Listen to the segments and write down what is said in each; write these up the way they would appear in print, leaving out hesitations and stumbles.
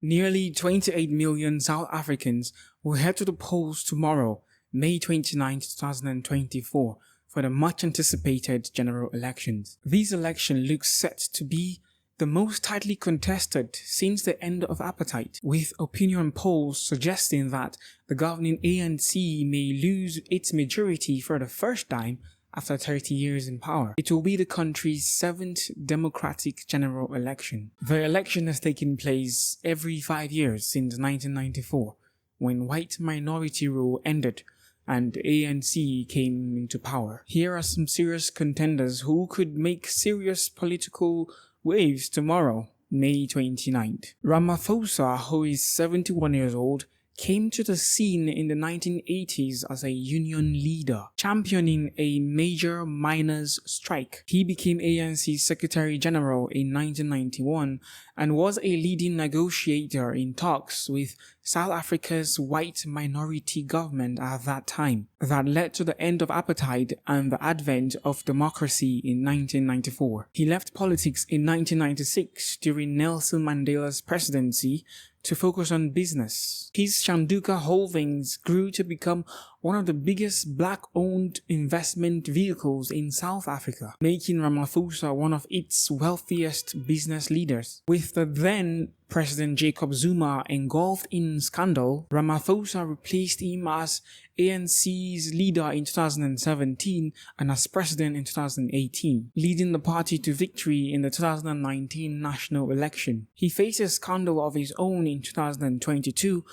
Nearly 28 million South Africans will head to the polls tomorrow, May 29, 2024, for the much-anticipated general elections. This election looks set to be the most tightly contested since the end of apartheid, with opinion polls suggesting that the governing ANC may lose its majority for the first time after 30 years in power. It will be the country's 7th democratic general election. The election has taken place every 5 years since 1994, when white minority rule ended and ANC came into power. Here are some serious contenders who could make serious political waves tomorrow, May 29th. Ramaphosa, who is 71 years old, came to the scene in the 1980s as a union leader, championing a major miners' strike. He became ANC's Secretary General in 1991 and was a leading negotiator in talks with South Africa's white minority government at that time, that led to the end of apartheid and the advent of democracy in 1994. He left politics in 1996 during Nelson Mandela's presidency to focus on business. His Shanduka holdings grew to become one of the biggest black-owned investment vehicles in South Africa, making Ramaphosa one of its wealthiest business leaders. With the then President Jacob Zuma engulfed in scandal, Ramaphosa replaced him as ANC's leader in 2017 and as president in 2018, leading the party to victory in the 2019 national election. He faced a scandal of his own in 2022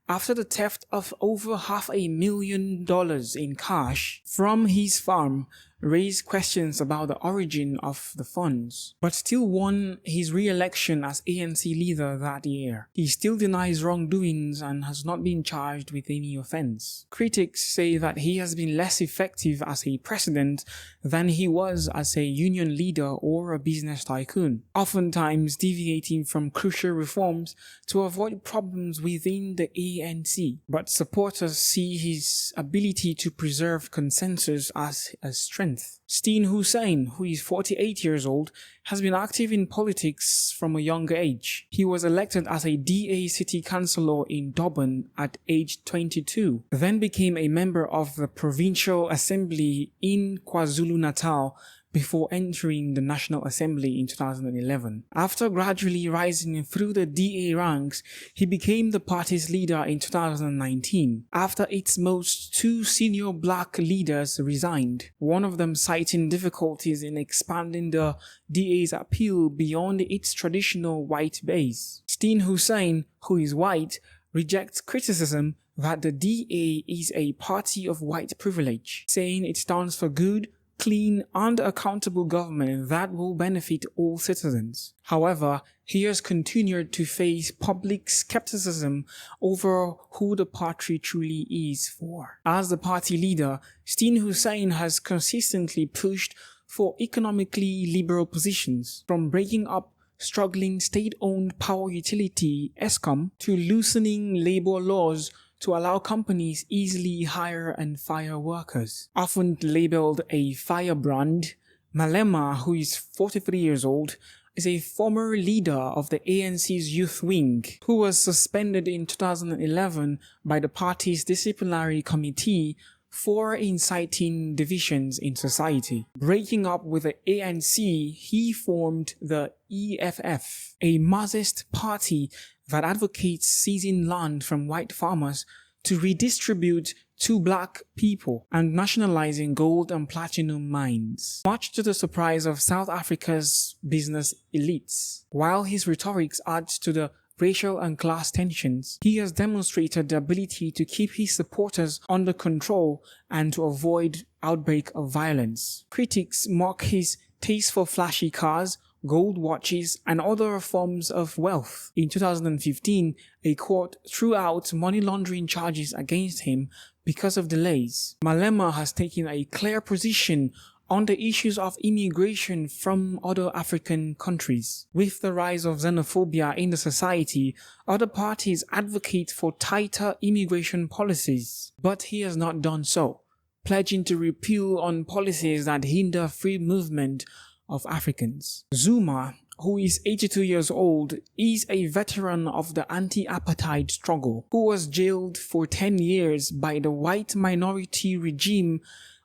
after the theft of over $500,000 in cash from his farm raised questions about the origin of the funds, but still won his re-election as ANC leader that year. He still denies wrongdoings and has not been charged with any offense. Critics say that he has been less effective as a president than he was as a union leader or a business tycoon, oftentimes deviating from crucial reforms to avoid problems within the ANC. But supporters see his ability to preserve consensus as a strength. Steen Hussein, who is 48 years old, has been active in politics from a younger age. He was elected as a DA city councillor in Durban at age 22, then became a member of the Provincial Assembly in KwaZulu-Natal before entering the National Assembly in 2011. After gradually rising through the DA ranks, he became the party's leader in 2019, after its most two senior black leaders resigned, one of them citing difficulties in expanding the DA's appeal beyond its traditional white base. Steen Hussein, who is white, rejects criticism that the DA is a party of white privilege, saying it stands for good, clean and accountable government that will benefit all citizens. However, he has continued to face public skepticism over who the party truly is for. As the party leader, Steen Hussein has consistently pushed for economically liberal positions, from breaking up struggling state-owned power utility Eskom to loosening labor laws to allow companies easily hire and fire workers. Often labeled a firebrand, Malema, who is 43 years old, is a former leader of the ANC's youth wing, who was suspended in 2011 by the party's disciplinary committee for inciting divisions in society. Breaking up with the ANC, he formed the EFF, a Marxist party that advocates seizing land from white farmers to redistribute to black people and nationalizing gold and platinum mines, much to the surprise of South Africa's business elites. While his rhetoric adds to the racial and class tensions, he has demonstrated the ability to keep his supporters under control and to avoid outbreak of violence. Critics mock his taste for flashy cars, gold watches, and other forms of wealth. In 2015, a court threw out money laundering charges against him because of delays. Malema has taken a clear position on the issues of immigration from other African countries. With the rise of xenophobia in the society, other parties advocate for tighter immigration policies, but he has not done so, pledging to repeal on policies that hinder free movement of Africans. Zuma, who is 82 years old, is a veteran of the anti-apartheid struggle, who was jailed for 10 years by the white minority regime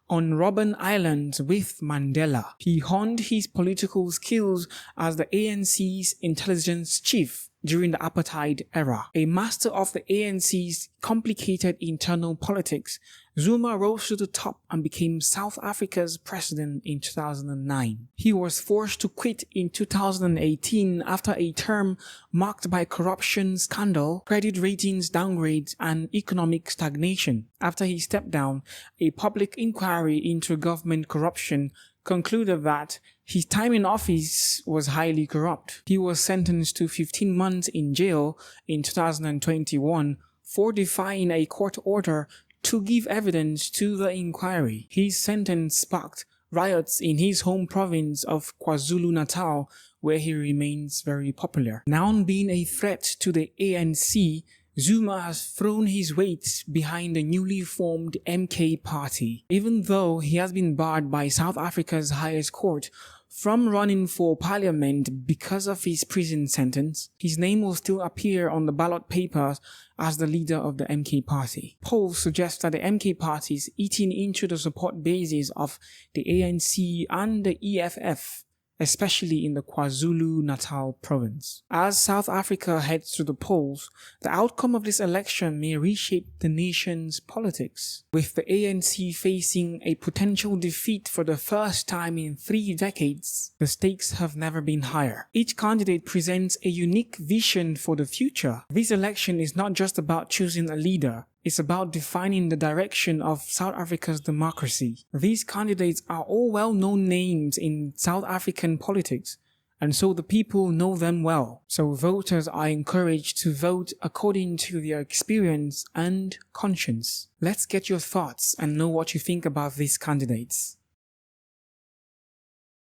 on Robben Island with Mandela. He honed his political skills as the ANC's intelligence chief during the apartheid era. A master of the ANC's complicated internal politics, Zuma rose to the top and became South Africa's president in 2009. He was forced to quit in 2018 after a term marked by corruption scandal, credit ratings downgrades, and economic stagnation. After he stepped down, a public inquiry into government corruption concluded that his time in office was highly corrupt. He was sentenced to 15 months in jail in 2021 for defying a court order to give evidence to the inquiry. His sentence sparked riots in his home province of KwaZulu-Natal, where he remains very popular. Now being a threat to the ANC, Zuma has thrown his weight behind the newly formed MK party. Even though he has been barred by South Africa's highest court from running for parliament because of his prison sentence, his name will still appear on the ballot papers as the leader of the MK party. Polls suggest that the MK party is eating into the support bases of the ANC and the EFF, especially in the KwaZulu-Natal province. As South Africa heads to the polls, the outcome of this election may reshape the nation's politics, with the ANC facing a potential defeat for the first time in 3 decades. The stakes have never been higher. Each candidate presents a unique vision for the future. This election is not just about choosing a leader, it's about defining the direction of South Africa's democracy. These candidates are all well-known names in South African politics, and so the people know them well. So voters are encouraged to vote according to their experience and conscience. Let's get your thoughts and know what you think about these candidates.